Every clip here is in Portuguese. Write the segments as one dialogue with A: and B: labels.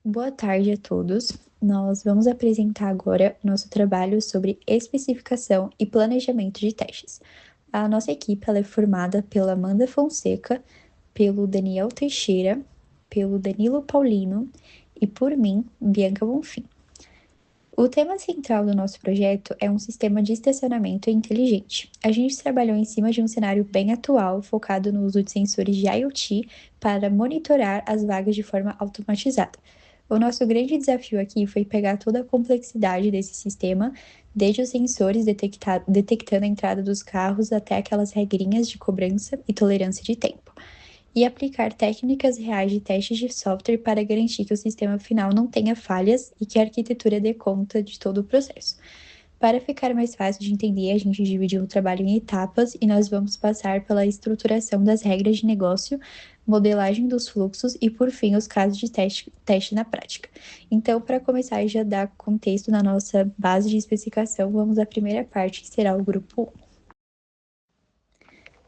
A: Boa tarde a todos. Nós vamos apresentar agora o nosso trabalho sobre especificação e planejamento de testes. A nossa equipe ela é formada pela Amanda Fonseca, pelo Daniel Teixeira, pelo Danilo Paulino e por mim, Bianca Bonfim. O tema central do nosso projeto é um sistema de estacionamento inteligente. A gente trabalhou em cima de um cenário bem atual, focado no uso de sensores de IoT para monitorar as vagas de forma automatizada. O nosso grande desafio aqui foi pegar toda a complexidade desse sistema, desde os sensores detectando a entrada dos carros até aquelas regrinhas de cobrança e tolerância de tempo, e aplicar técnicas reais de testes de software para garantir que o sistema final não tenha falhas e que a arquitetura dê conta de todo o processo. Para ficar mais fácil de entender, a gente dividiu o trabalho em etapas e nós vamos passar pela estruturação das regras de negócio, modelagem dos fluxos e, por fim, os casos de teste na prática. Então, para começar e já dar contexto na nossa base de especificação, vamos à primeira parte, que será o grupo 1.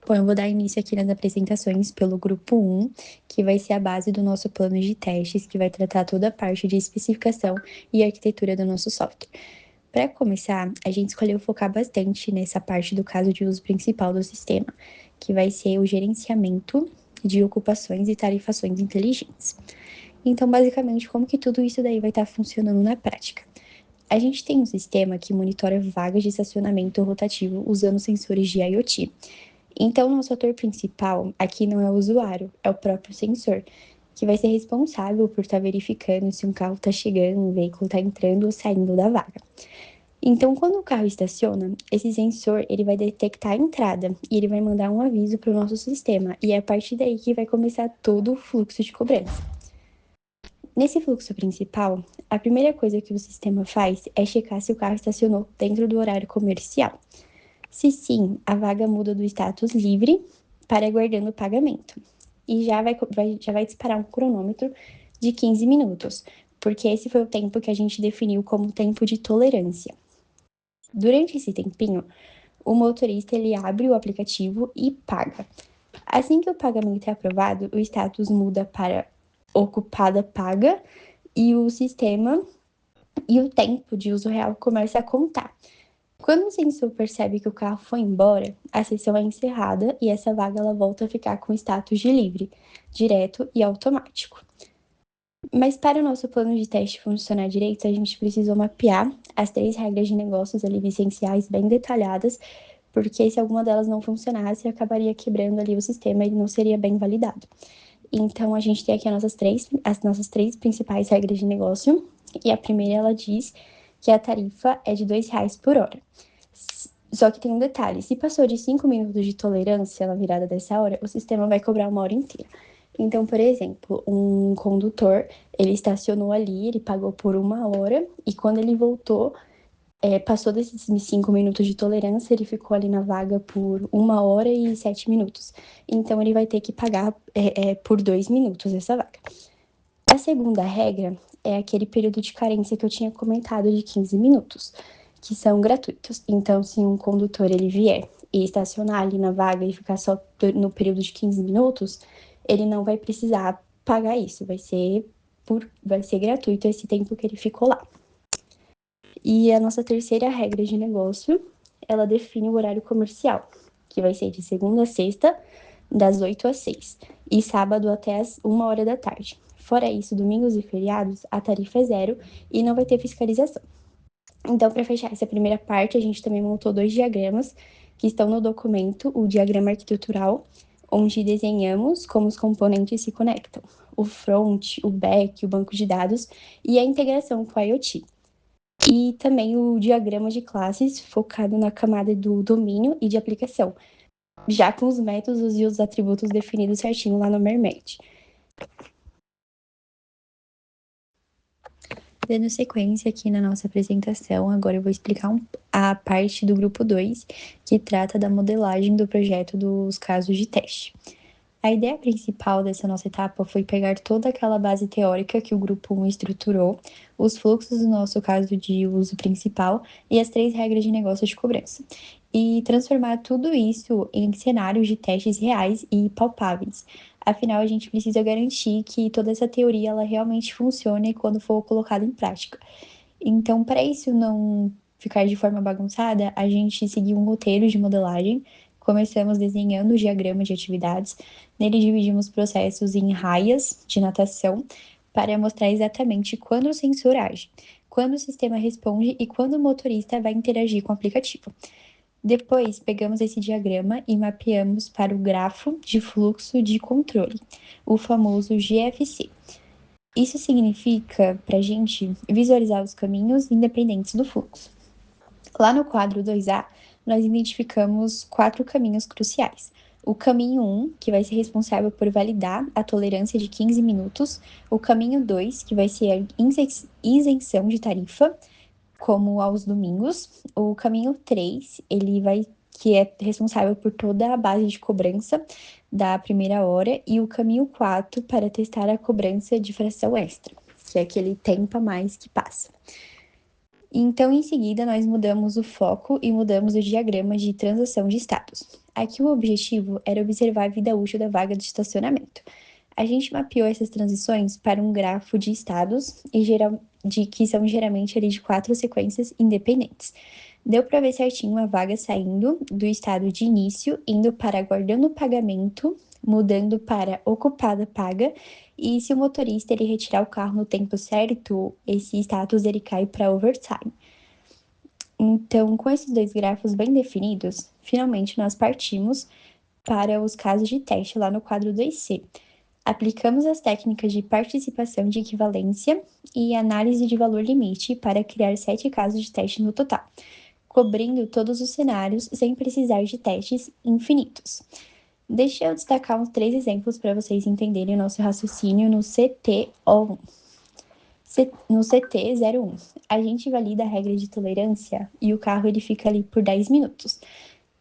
A: Bom, eu vou dar início aqui nas apresentações pelo grupo 1, que vai ser a base do nosso plano de testes, que vai tratar toda a parte de especificação e arquitetura do nosso software. Para começar, a gente escolheu focar bastante nessa parte do caso de uso principal do sistema, que vai ser o gerenciamento de ocupações e tarifações inteligentes. Então, basicamente, como que tudo isso daí vai estar funcionando na prática? A gente tem um sistema que monitora vagas de estacionamento rotativo usando sensores de IoT. Então, nosso ator principal aqui não é o usuário, é o próprio sensor, que vai ser responsável por estar verificando se um carro está chegando, um veículo está entrando ou saindo da vaga. Então, quando o carro estaciona, esse sensor ele vai detectar a entrada e ele vai mandar um aviso para o nosso sistema, e é a partir daí que vai começar todo o fluxo de cobrança. Nesse fluxo principal, a primeira coisa que o sistema faz é checar se o carro estacionou dentro do horário comercial. Se sim, a vaga muda do status livre para aguardando o pagamento. E já vai disparar um cronômetro de 15 minutos, porque esse foi o tempo que a gente definiu como tempo de tolerância. Durante esse tempinho, o motorista ele abre o aplicativo e paga. Assim que o pagamento é aprovado, o status muda para ocupada paga e o sistema e o tempo de uso real começa a contar. Quando o sensor percebe que o carro foi embora, a sessão é encerrada e essa vaga ela volta a ficar com status de livre, direto e automático. Mas para o nosso plano de teste funcionar direito, a gente precisou mapear as 3 regras de negócios ali essenciais bem detalhadas, porque se alguma delas não funcionasse, acabaria quebrando ali o sistema e ele não seria bem validado. Então, a gente tem aqui as nossas três principais regras de negócio, e a primeira, ela diz que a tarifa é de R$ 2 por hora. Só que tem um detalhe, se passou de 5 minutos de tolerância na virada dessa hora, o sistema vai cobrar 1 hora inteira. Então, por exemplo, um condutor, ele estacionou ali, ele pagou por 1 hora, e quando ele voltou, passou desses 5 minutos de tolerância, ele ficou ali na vaga por 1 hora e 7 minutos. Então, ele vai ter que pagar por 2 minutos essa vaga. A segunda regra é aquele período de carência que eu tinha comentado de 15 minutos, que são gratuitos. Então, se um condutor ele vier e estacionar ali na vaga e ficar só no período de 15 minutos, ele não vai precisar pagar isso, vai ser gratuito esse tempo que ele ficou lá. E a nossa terceira regra de negócio, ela define o horário comercial, que vai ser de segunda a sexta, das 8 às 6, e sábado até as 1 hora da tarde. Fora isso, domingos e feriados, a tarifa é zero e não vai ter fiscalização. Então, para fechar essa primeira parte, a gente também montou 2 diagramas que estão no documento, o diagrama arquitetural, onde desenhamos como os componentes se conectam, o front, o back, o banco de dados e a integração com a IoT. E também o diagrama de classes focado na camada do domínio e de aplicação, já com os métodos e os atributos definidos certinho lá no Mermet. Dando sequência aqui na nossa apresentação, agora eu vou explicar a parte do grupo 2, que trata da modelagem do projeto dos casos de teste. A ideia principal dessa nossa etapa foi pegar toda aquela base teórica que o grupo 1 estruturou, os fluxos do nosso caso de uso principal e as 3 regras de negócio de cobrança, e transformar tudo isso em cenários de testes reais e palpáveis. Afinal, a gente precisa garantir que toda essa teoria ela realmente funcione quando for colocada em prática. Então, para isso não ficar de forma bagunçada, a gente seguiu um roteiro de modelagem. Começamos desenhando o diagrama de atividades. Nele dividimos processos em raias de natação para mostrar exatamente quando o sensor age, quando o sistema responde e quando o motorista vai interagir com o aplicativo. Depois, pegamos esse diagrama e mapeamos para o grafo de fluxo de controle, o famoso GFC. Isso significa para a gente visualizar os caminhos independentes do fluxo. Lá no quadro 2A, nós identificamos 4 caminhos cruciais. O caminho 1, que vai ser responsável por validar a tolerância de 15 minutos. O caminho 2, que vai ser a isenção de tarifa, como aos domingos. O caminho 3, que é responsável por toda a base de cobrança da primeira hora, e o caminho 4 para testar a cobrança de fração extra, que é aquele tempo a mais que passa. Então, em seguida, nós mudamos o foco e mudamos o diagrama de transação de status. Aqui o objetivo era observar a vida útil da vaga de estacionamento. A gente mapeou essas transições para um grafo de estados que são geralmente ali de 4 sequências independentes. Deu para ver certinho a vaga saindo do estado de início, indo para aguardando o pagamento, mudando para ocupada paga, e se o motorista ele retirar o carro no tempo certo, esse status ele cai para overtime. Então, com esses 2 grafos bem definidos, finalmente nós partimos para os casos de teste lá no quadro 2C. Aplicamos as técnicas de participação de equivalência e análise de valor limite para criar 7 casos de teste no total, cobrindo todos os cenários sem precisar de testes infinitos. Deixa eu destacar uns 3 exemplos para vocês entenderem o nosso raciocínio no CT01. No CT01, a gente valida a regra de tolerância e o carro ele fica ali por 10 minutos,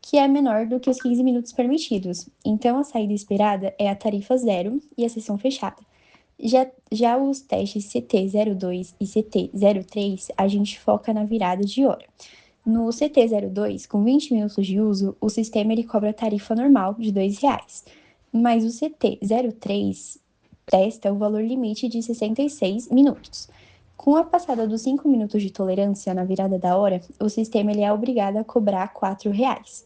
A: que é menor do que os 15 minutos permitidos. Então, a saída esperada é a tarifa zero e a sessão fechada. Já os testes CT02 e CT03, a gente foca na virada de hora. No CT02, com 20 minutos de uso, o sistema ele cobra a tarifa normal de R$ 2,00. Mas o CT03 testa o valor limite de 66 minutos. Com a passada dos 5 minutos de tolerância na virada da hora, o sistema ele é obrigado a cobrar R$ 4,00.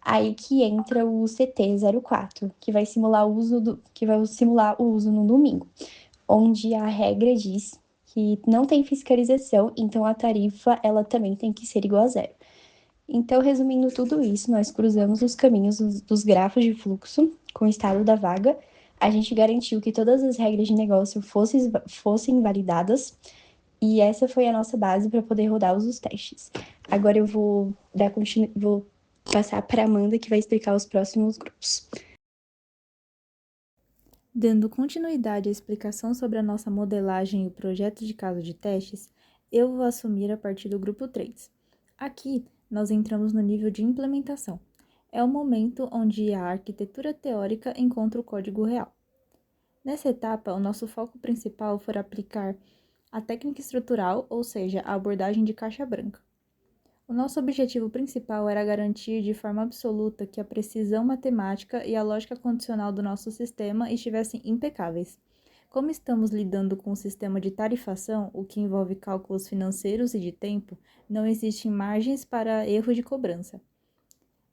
A: Aí que entra o CT04, que vai simular o uso no domingo, onde a regra diz que não tem fiscalização, então a tarifa ela também tem que ser igual a zero. Então, resumindo tudo isso, nós cruzamos os caminhos dos grafos de fluxo com o estado da vaga. A gente garantiu que todas as regras de negócio fossem validadas, e essa foi a nossa base para poder rodar os testes. Agora eu vou passar para a Amanda, que vai explicar os próximos grupos.
B: Dando continuidade à explicação sobre a nossa modelagem e o projeto de caso de testes, eu vou assumir a partir do grupo 3. Aqui, nós entramos no nível de implementação. É o momento onde a arquitetura teórica encontra o código real. Nessa etapa, o nosso foco principal foi aplicar a técnica estrutural, ou seja, a abordagem de caixa branca. O nosso objetivo principal era garantir de forma absoluta que a precisão matemática e a lógica condicional do nosso sistema estivessem impecáveis. Como estamos lidando com um sistema de tarifação, o que envolve cálculos financeiros e de tempo, não existem margens para erro de cobrança.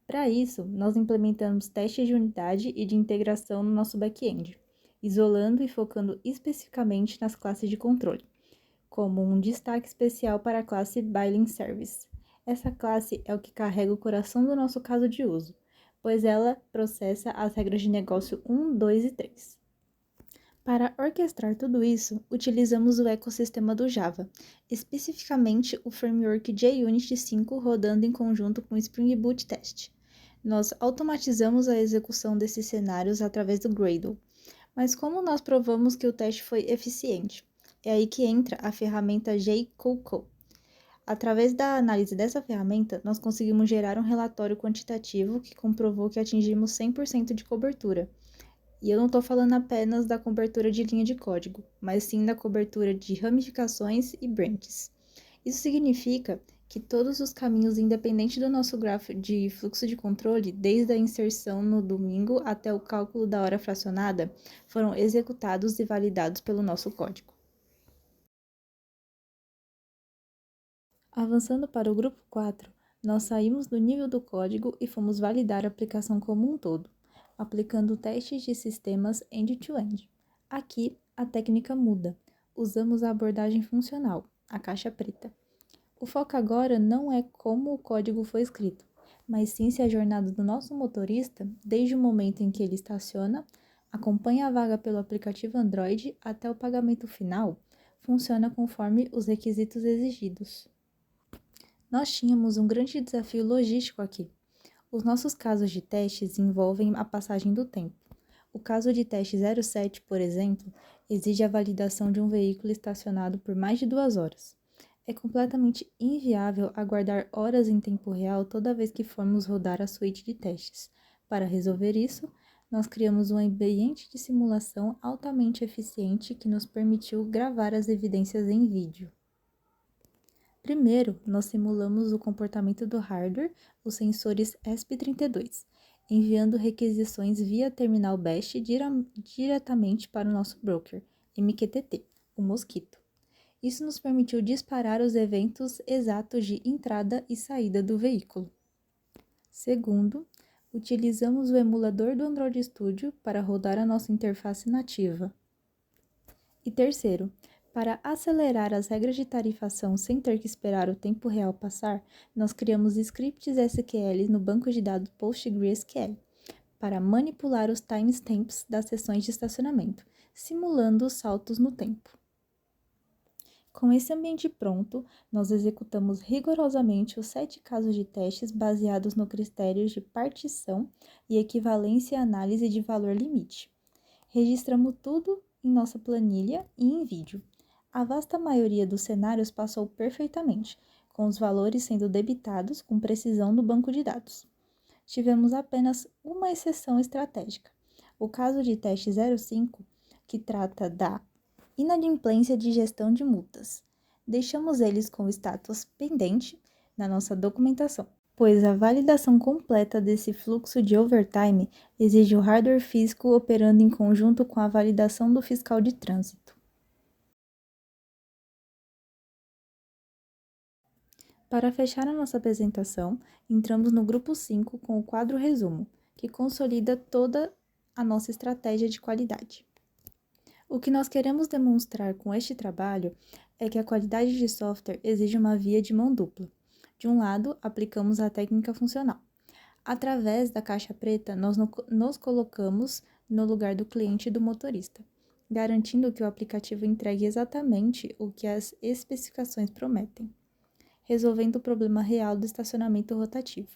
B: Para isso, nós implementamos testes de unidade e de integração no nosso back-end, isolando e focando especificamente nas classes de controle, como um destaque especial para a classe Billing Service. Essa classe é o que carrega o coração do nosso caso de uso, pois ela processa as regras de negócio 1, 2 e 3. Para orquestrar tudo isso, utilizamos o ecossistema do Java, especificamente o framework JUnit 5 rodando em conjunto com o Spring Boot Test. Nós automatizamos a execução desses cenários através do Gradle, mas como nós provamos que o teste foi eficiente? É aí que entra a ferramenta JCoco. Através da análise dessa ferramenta, nós conseguimos gerar um relatório quantitativo que comprovou que atingimos 100% de cobertura. E eu não estou falando apenas da cobertura de linha de código, mas sim da cobertura de ramificações e branches. Isso significa que todos os caminhos, independente do nosso grafo de fluxo de controle, desde a inserção no domingo até o cálculo da hora fracionada, foram executados e validados pelo nosso código. Avançando para o grupo 4, nós saímos do nível do código e fomos validar a aplicação como um todo, aplicando testes de sistemas end-to-end. Aqui, a técnica muda. Usamos a abordagem funcional, a caixa preta. O foco agora não é como o código foi escrito, mas sim se a jornada do nosso motorista, desde o momento em que ele estaciona, acompanha a vaga pelo aplicativo Android até o pagamento final, funciona conforme os requisitos exigidos. Nós tínhamos um grande desafio logístico aqui. Os nossos casos de testes envolvem a passagem do tempo. O caso de teste 07, por exemplo, exige a validação de um veículo estacionado por mais de 2 horas. É completamente inviável aguardar horas em tempo real toda vez que formos rodar a suíte de testes. Para resolver isso, nós criamos um ambiente de simulação altamente eficiente que nos permitiu gravar as evidências em vídeo. Primeiro, nós simulamos o comportamento do hardware, os sensores ESP32, enviando requisições via terminal bash diretamente para o nosso broker, MQTT, o Mosquito. Isso nos permitiu disparar os eventos exatos de entrada e saída do veículo. Segundo, utilizamos o emulador do Android Studio para rodar a nossa interface nativa. E terceiro, para acelerar as regras de tarifação sem ter que esperar o tempo real passar, nós criamos scripts SQL no banco de dados PostgreSQL para manipular os timestamps das sessões de estacionamento, simulando os saltos no tempo. Com esse ambiente pronto, nós executamos rigorosamente os 7 casos de testes baseados no critérios de partição e equivalência e análise de valor limite. Registramos tudo em nossa planilha e em vídeo. A vasta maioria dos cenários passou perfeitamente, com os valores sendo debitados com precisão no banco de dados. Tivemos apenas uma exceção estratégica, o caso de teste 05, que trata da inadimplência de gestão de multas. Deixamos eles com o status pendente na nossa documentação, pois a validação completa desse fluxo de overtime exige o hardware físico operando em conjunto com a validação do fiscal de trânsito. Para fechar a nossa apresentação, entramos no grupo 5 com o quadro resumo, que consolida toda a nossa estratégia de qualidade. O que nós queremos demonstrar com este trabalho é que a qualidade de software exige uma via de mão dupla. De um lado, aplicamos a técnica funcional. Através da caixa preta, nós nos colocamos no lugar do cliente e do motorista, garantindo que o aplicativo entregue exatamente o que as especificações prometem, resolvendo o problema real do estacionamento rotativo.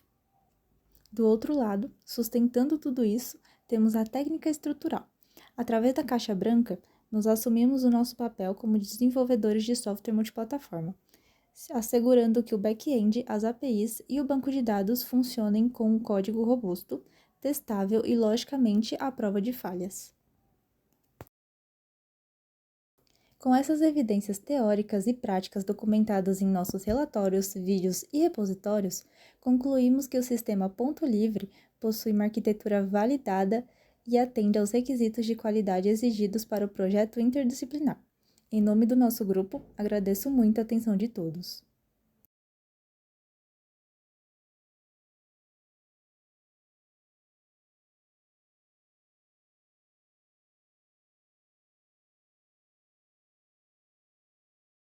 B: Do outro lado, sustentando tudo isso, temos a técnica estrutural. Através da caixa branca, nós assumimos o nosso papel como desenvolvedores de software multiplataforma, assegurando que o back-end, as APIs e o banco de dados funcionem com um código robusto, testável e, logicamente, à prova de falhas. Com essas evidências teóricas e práticas documentadas em nossos relatórios, vídeos e repositórios, concluímos que o sistema Ponto Livre possui uma arquitetura validada e atende aos requisitos de qualidade exigidos para o projeto interdisciplinar. Em nome do nosso grupo, agradeço muito a atenção de todos.